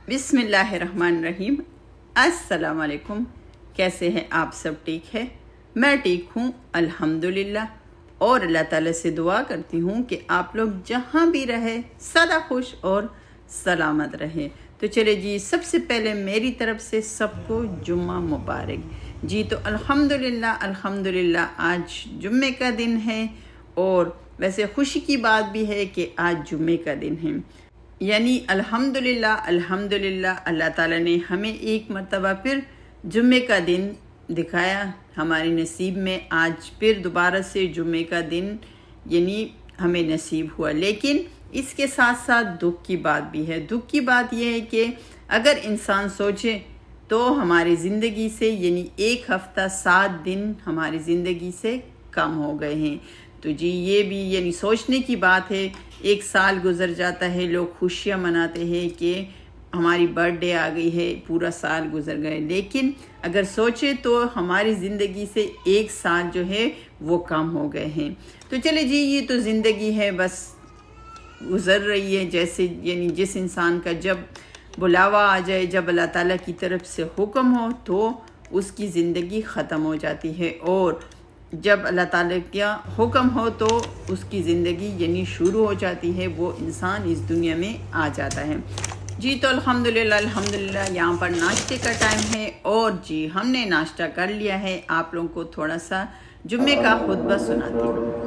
बिस्मिल्लाहिर्रहमानिर्रहीम। अस्सलाम वालेकुम। कैसे हैं आप सब? ठीक है, मैं ठीक हूँ अल्हम्दुलिल्लाह। और अल्लाह ताला से दुआ करती हूँ कि आप लोग जहाँ भी रहे सदा खुश और सलामत रहे। तो चले जी, सबसे पहले मेरी तरफ से सबको जुम्मा मुबारक जी। तो अल्हम्दुलिल्लाह आज जुम्मे का दिन है और वैसे खुशी की बात भी है कि आज जुम्मे का दिन है, यानी अल्हम्दुलिल्लाह अल्लाह ताला ने हमें एक मर्तबा फिर जुम्मे का दिन दिखाया हमारे नसीब में। आज फिर दोबारा से जुम्मे का दिन यानी हमें नसीब हुआ। लेकिन इसके साथ साथ दुख की बात भी है। दुख की बात यह है कि अगर इंसान सोचे तो हमारी ज़िंदगी से यानी एक हफ़्ता 7 दिन हमारी ज़िंदगी से कम हो गए हैं। तो जी ये भी यानी सोचने की बात है। एक साल गुजर जाता है, लोग खुशियाँ मनाते हैं कि हमारी बर्थडे आ गई है, पूरा साल गुजर गए। लेकिन अगर सोचे तो हमारी ज़िंदगी से एक साल जो है वो कम हो गए हैं। तो चले जी, ये तो ज़िंदगी है, बस गुजर रही है। जैसे यानी जिस इंसान का जब बुलावा आ जाए, जब अल्लाह ताला की तरफ से हुक्म हो तो उसकी ज़िंदगी ख़त्म हो जाती है, और जब अल्लाह ताला का हुक्म हो तो उसकी ज़िंदगी यानी शुरू हो जाती है। वो इंसान इस दुनिया में आ जाता है जी। तो अल्हम्दुलिल्लाह यहाँ पर नाश्ते का टाइम है और जी हमने नाश्ता कर लिया है। आप लोगों को थोड़ा सा जुम्मे का खुतबा सुनाती हूँ।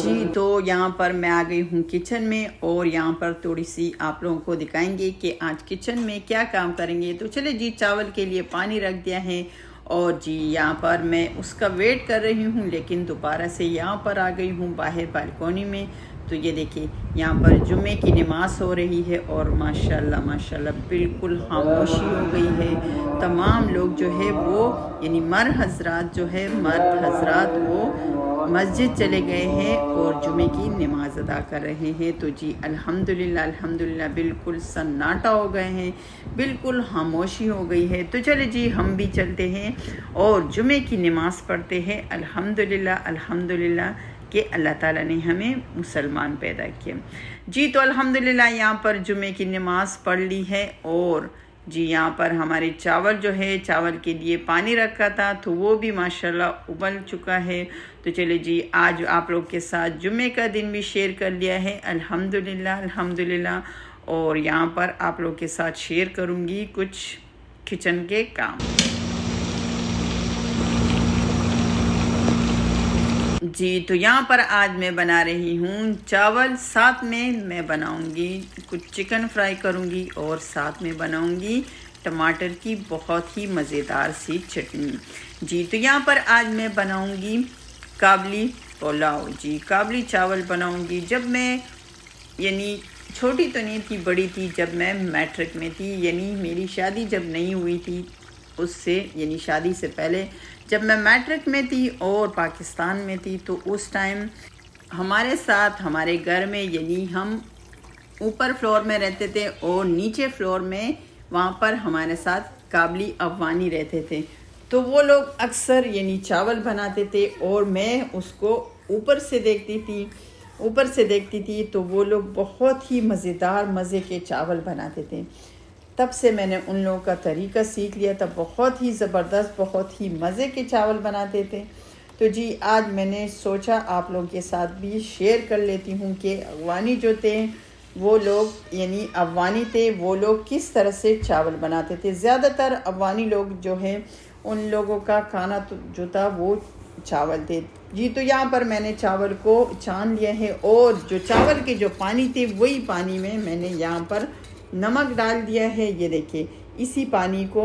जी। तो यहाँ पर मैं आ गई हूँ किचन में, और यहाँ पर थोड़ी सी आप लोगों को दिखाएंगे कि आज किचन में क्या काम करेंगे। तो चले जी, चावल के लिए पानी रख दिया है और जी यहाँ पर मैं उसका वेट कर रही हूँ। लेकिन दोबारा से यहाँ पर आ गई हूँ बाहर बालकोनी में। तो ये देखिए, यहाँ पर जुम्मे की नमाज़ हो रही है और माशाल्लाह माशाल्लाह बिल्कुल खामोशी हो गई है। तमाम लोग जो है वो यानी मर्द हजरात वो मस्जिद चले गए हैं और जुमे की नमाज अदा कर रहे हैं। तो जी अल्हम्दुलिल्लाह बिल्कुल सन्नाटा हो गए हैं, बिल्कुल खामोशी हो गई है। तो चले जी, हम भी चलते हैं और जुमे की नमाज़ पढ़ते हैं। अल्हम्दुलिल्लाह कि अल्लाह ताला ने हमें मुसलमान पैदा किया जी। तो अल्हम्दुलिल्लाह यहाँ पर जुमे की नमाज़ पढ़ ली है और जी यहाँ पर हमारे चावल जो है, चावल के लिए पानी रखा था तो वो भी माशाल्लाह उबल चुका है। तो चले जी, आज आप लोग के साथ जुम्मे का दिन भी शेयर कर लिया है अल्हम्दुलिल्लाह। और यहाँ पर आप लोग के साथ शेयर करूँगी कुछ किचन के काम जी। तो यहाँ पर आज मैं बना रही हूँ चावल, साथ में मैं बनाऊँगी कुछ चिकन फ्राई करूँगी और साथ में बनाऊँगी टमाटर की बहुत ही मज़ेदार सी चटनी जी। तो यहाँ पर आज मैं बनाऊँगी काबली पुलाव जी, काबली चावल बनाऊँगी। जब मैं यानी छोटी तो नहीं थी, बड़ी थी, जब मैं मैट्रिक में थी, यानी मेरी शादी जब नहीं हुई थी उससे यानी शादी से पहले जब मैं मैट्रिक में थी और पाकिस्तान में थी, तो उस टाइम हमारे साथ हमारे घर में यानी हम ऊपर फ्लोर में रहते थे और नीचे फ्लोर में वहाँ पर हमारे साथ काबली अफगानी रहते थे। तो वो लोग अक्सर यानी चावल बनाते थे और मैं उसको ऊपर से देखती थी। तो वो लोग बहुत ही मज़ेदार मज़े के चावल बनाते थे। तब से मैंने उन लोगों का तरीका सीख लिया था। बहुत ही ज़बरदस्त, बहुत ही मज़े के चावल बनाते थे। तो जी आज मैंने सोचा आप लोगों के साथ भी शेयर कर लेती हूँ कि अफगानी जो थे वो लोग यानी अफगानी थे, वो लोग किस तरह से चावल बनाते थे। ज़्यादातर अफगानी लोग जो हैं उन लोगों का खाना तो जो था वो चावल थे जी। तो यहाँ पर मैंने चावल को छान लिया है और जो चावल के जो पानी थे वही पानी में मैंने यहाँ पर नमक डाल दिया है। ये देखिए, इसी पानी को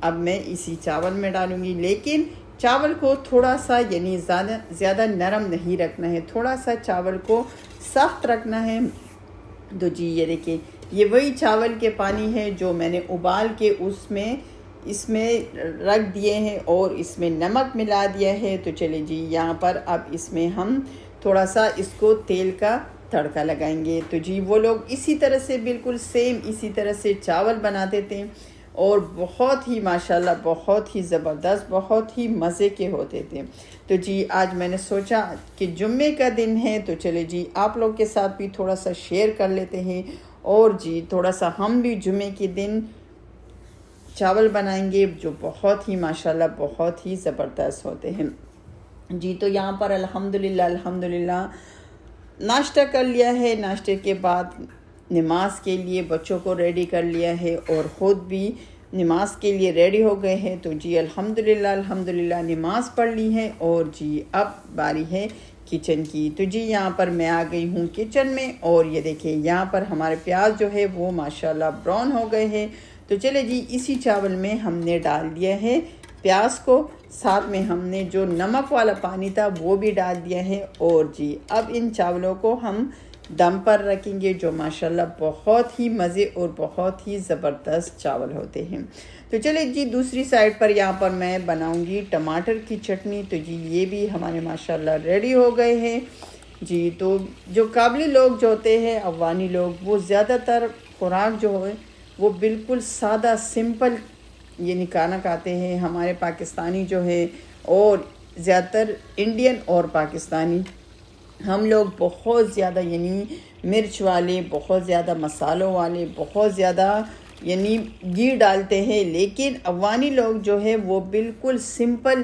अब मैं इसी चावल में डालूँगी। लेकिन चावल को थोड़ा सा यानी ज़्यादा नरम नहीं रखना है, थोड़ा सा चावल को सख्त रखना है। तो जी ये देखिए, ये वही चावल के पानी है जो मैंने उबाल के इसमें रख दिए हैं और इसमें नमक मिला दिया है। तो चलिए जी, यहाँ पर अब इसमें हम थोड़ा सा इसको तेल का तड़का लगाएंगे। तो जी वो लोग इसी तरह से, बिल्कुल सेम इसी तरह से चावल बनाते थे और बहुत ही माशाल्लाह, बहुत ही ज़बरदस्त, बहुत ही मज़े के होते थे। तो जी आज मैंने सोचा कि जुम्मे का दिन है, तो चले जी आप लोग के साथ भी थोड़ा सा शेयर कर लेते हैं और जी थोड़ा सा हम भी जुम्मे के दिन चावल बनाएंगे जो बहुत ही माशाल्लाह बहुत ही ज़बरदस्त होते हैं। जी तो यहाँ पर अल्हम्दुलिल्लाह नाश्ता कर लिया है। नाश्ते के बाद नमाज के लिए बच्चों को रेडी कर लिया है और ख़ुद भी नमाज के लिए रेडी हो गए हैं। तो जी अल्हम्दुलिल्लाह नमाज पढ़ ली है और जी अब बारी है किचन की। तो जी यहाँ पर मैं आ गई हूँ किचन में और ये देखिए यहाँ पर हमारे प्याज जो है वो माशाल्लाह ब्राउन हो गए हैं। तो चले जी इसी चावल में हमने डाल दिया है प्याज को, साथ में हमने जो नमक वाला पानी था वो भी डाल दिया है और जी अब इन चावलों को हम दम पर रखेंगे जो माशाल्लाह बहुत ही मज़े और बहुत ही ज़बरदस्त चावल होते हैं। तो चले जी दूसरी साइड पर यहाँ पर मैं बनाऊंगी टमाटर की चटनी। तो जी ये भी हमारे माशाल्लाह रेडी हो गए हैं। जी तो जो काबली लोग जो होते हैं, अफगानी लोग, वो ज़्यादातर खुराक जो है वो बिल्कुल सादा सिंपल यानी खाना खाते हैं। हमारे पाकिस्तानी जो है और ज़्यादातर इंडियन और पाकिस्तानी हम लोग बहुत ज़्यादा यानी मिर्च वाले, बहुत ज़्यादा मसालों वाले, बहुत ज़्यादा यानी घी डालते हैं। लेकिन अफगानी लोग जो है वो बिल्कुल सिंपल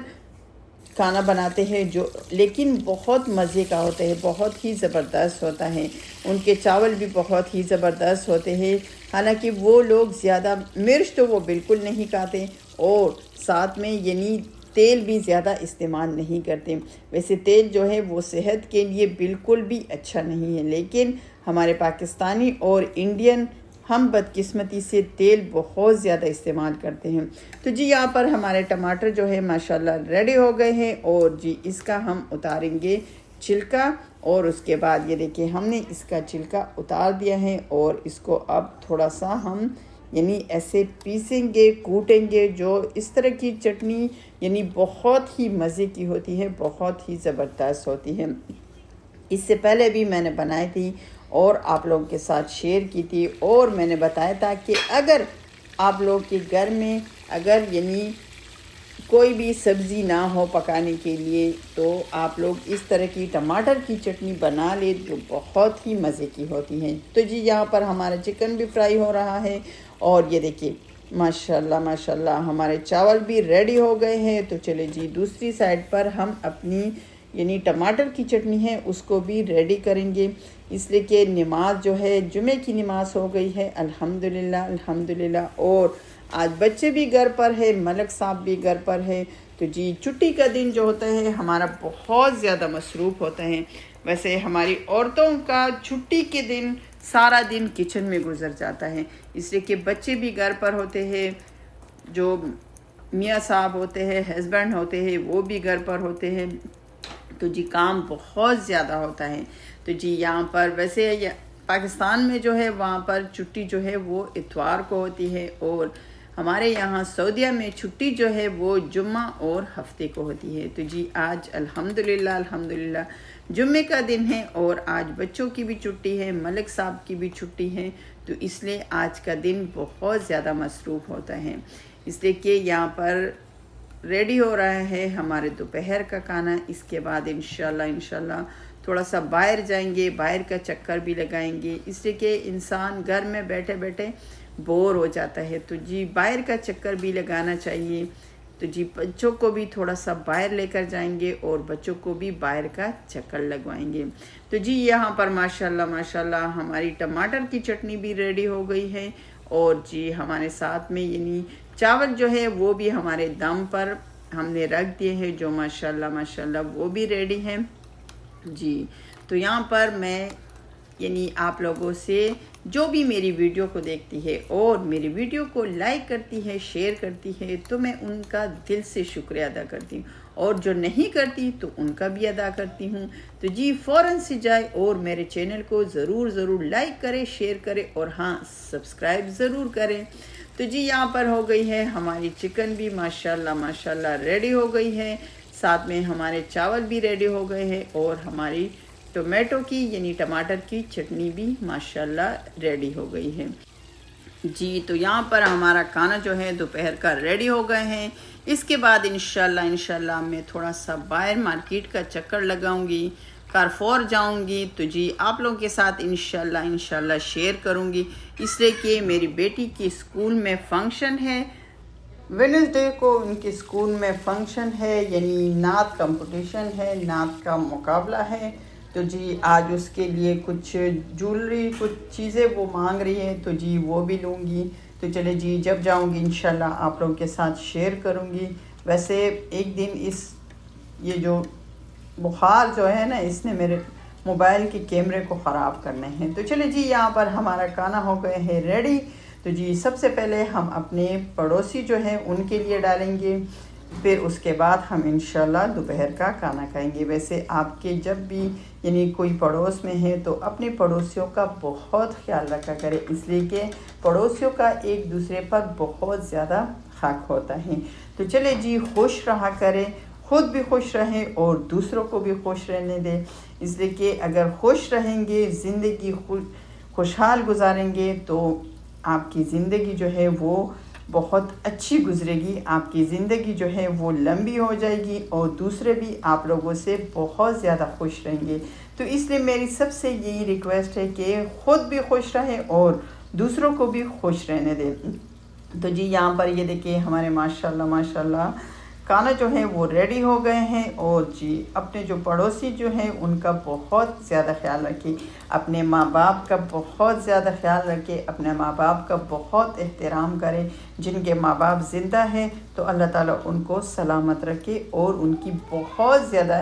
खाना बनाते हैं जो लेकिन बहुत मज़े का होता है, बहुत ही ज़बरदस्त होता है। उनके चावल भी बहुत ही ज़बरदस्त होते हैं। हालांकि वो लोग ज़्यादा मिर्च तो वो बिल्कुल नहीं खाते और साथ में यानी तेल भी ज़्यादा इस्तेमाल नहीं करते। वैसे तेल जो है वो सेहत के लिए बिल्कुल भी अच्छा नहीं है, लेकिन हमारे पाकिस्तानी और इंडियन हम बदकिस्मती से तेल बहुत ज़्यादा इस्तेमाल करते हैं। तो जी यहाँ पर हमारे टमाटर जो है माशाल्लाह रेडी हो गए हैं और जी इसका हम उतारेंगे छिलका और उसके बाद ये देखिए हमने इसका छिलका उतार दिया है और इसको अब थोड़ा सा हम यानी ऐसे पीसेंगे, कूटेंगे। जो इस तरह की चटनी यानी बहुत ही मज़े की होती है, बहुत ही ज़बरदस्त होती है। इससे पहले भी मैंने बनाई थी और आप लोगों के साथ शेयर की थी और मैंने बताया था कि अगर आप लोग के घर में अगर यानी कोई भी सब्ज़ी ना हो पकाने के लिए तो आप लोग इस तरह की टमाटर की चटनी बना ले जो बहुत ही मज़े की होती है। तो जी यहाँ पर हमारा चिकन भी फ्राई हो रहा है और ये देखिए माशाल्लाह हमारे चावल भी रेडी हो गए हैं। तो चले जी दूसरी साइड पर हम अपनी यानी टमाटर की चटनी है उसको भी रेडी करेंगे, इसलिए कि नमाज जो है जुमे की नमाज हो गई है अल्हम्दुलिल्लाह। और आज बच्चे भी घर पर है, मलक साहब भी घर पर है। तो जी छुट्टी का दिन जो होता है हमारा बहुत ज़्यादा मसरूफ़ होता है। वैसे हमारी औरतों का छुट्टी के दिन सारा दिन किचन में गुजर जाता है, इसलिए कि बच्चे भी घर पर होते हैं, जो मियाँ साहब होते हैं, हस्बैंड होते हैं, वो भी घर पर होते हैं। तो जी काम बहुत ज़्यादा होता है। तो जी यहाँ पर वैसे पाकिस्तान में जो है वहाँ पर छुट्टी जो है वो इतवार को होती है और हमारे यहाँ सऊदीया में छुट्टी जो है वो जुम्मा और हफ्ते को होती है। तो जी आज अल्हम्दुलिल्लाह जुम्मे का दिन है और आज बच्चों की भी छुट्टी है, मलिक साहब की भी छुट्टी है। तो इसलिए आज का दिन बहुत ज़्यादा मसरूफ़ होता है, इसलिए कि यहाँ पर रेडी हो रहा है हमारे दोपहर का खाना। इसके बाद इंशाल्लाह थोड़ा सा बाहर जाएंगे, बाहर का चक्कर भी लगाएंगे, इसलिए कि इंसान घर में बैठे बैठे बोर हो जाता है। तो जी बाहर का चक्कर भी लगाना चाहिए। तो जी बच्चों को भी थोड़ा सा बाहर लेकर जाएंगे और बच्चों को भी बाहर का चक्कर लगवाएंगे। तो जी यहाँ पर माशाल्लाह हमारी टमाटर की चटनी भी रेडी हो गई है और जी हमारे साथ में यानी चावल जो है वो भी हमारे दम पर हमने रख दिए हैं जो माशाल्लाह वो भी रेडी हैं जी। तो यहाँ पर मैं यानी आप लोगों से जो भी मेरी वीडियो को देखती है और मेरी वीडियो को लाइक करती है, शेयर करती है, तो मैं उनका दिल से शुक्रिया अदा करती हूँ। और जो नहीं करती तो उनका भी अदा करती हूँ। तो जी फ़ौरन से जाए और मेरे चैनल को ज़रूर लाइक करें, शेयर करें और हाँ सब्सक्राइब ज़रूर करें। तो जी यहाँ पर हो गई है हमारी चिकन भी माशाल्लाह रेडी हो गई है, साथ में हमारे चावल भी रेडी हो गए हैं और हमारी टोमेटो की यानी टमाटर की चटनी भी माशाल्लाह रेडी हो गई है। जी तो यहाँ पर हमारा खाना जो है दोपहर का रेडी हो गए हैं। इसके बाद इंशाल्लाह मैं थोड़ा सा बाहर मार्केट का चक्कर लगाऊंगी, कारफोर जाऊंगी। तो जी आप लोगों के साथ इंशाल्लाह शेयर करूंगी, इसलिए कि मेरी बेटी की स्कूल में फंक्शन है। वेडनेसडे को उनके स्कूल में फंक्शन है यानी नात कंपटीशन है, नात का मुकाबला है। तो जी आज उसके लिए कुछ ज्वेलरी कुछ चीज़ें वो मांग रही है, तो जी वो भी लूँगी। तो चले जी जब जाऊँगी इंशाल्लाह आप लोगों के साथ शेयर करूँगी। वैसे एक दिन ये जो बुखार जो है ना, इसने मेरे मोबाइल के कैमरे को ख़राब करने हैं। तो चले जी यहाँ पर हमारा खाना हो गए है रेडी। तो जी सबसे पहले हम अपने पड़ोसी जो है उनके लिए डालेंगे, फिर उसके बाद हम इंशाल्लाह दोपहर का खाना खाएंगे। वैसे आपके जब भी यानी कोई पड़ोस में है तो अपने पड़ोसियों का बहुत ख्याल रखा करें, इसलिए कि पड़ोसियों का एक दूसरे पर बहुत ज़्यादा हक होता है। तो चले जी खुश रहा करें, खुद भी खुश रहें और दूसरों को भी खुश रहने दें, इसलिए कि अगर खुश रहेंगे, ज़िंदगी खुशहाल गुजारेंगे तो आपकी ज़िंदगी जो है वो बहुत अच्छी गुजरेगी, आपकी ज़िंदगी जो है वो लंबी हो जाएगी और दूसरे भी आप लोगों से बहुत ज़्यादा खुश रहेंगे। तो इसलिए मेरी सबसे यही रिक्वेस्ट है कि ख़ुद भी खुश रहें और दूसरों को भी खुश रहने दें। तो जी यहाँ पर ये देखिए हमारे माशाल्लाह खाना जो है वो रेडी हो गए हैं। और जी अपने जो पड़ोसी जो हैं उनका बहुत ज़्यादा ख्याल रखें, अपने माँ बाप का बहुत ज़्यादा ख्याल रखें, अपने माँ बाप का बहुत एहतराम करें। जिनके माँ बाप ज़िंदा हैं तो अल्लाह ताला उनको सलामत रखे और उनकी बहुत ज़्यादा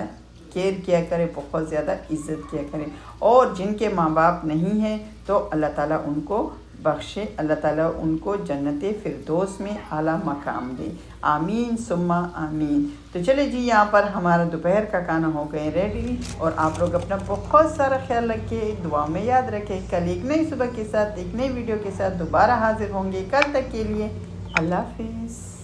केयर किया करें, बहुत ज़्यादा इज़्ज़त किया करें। और जिनके माँ बाप नहीं हैं तो अल्लाह ताला उनको बख्शे, अल्लाह ताला उनको जन्नत फिरदौस में आला मकाम दे, आमीन सुम्मा आमीन। तो चले जी यहाँ पर हमारा दोपहर का खाना हो गए रेडी और आप लोग अपना बहुत सारा ख्याल रखें, दुआ में याद रखें। कल एक नई सुबह के साथ एक नई वीडियो के साथ दोबारा हाजिर होंगे। कल तक के लिए अल्लाह हाफिज़।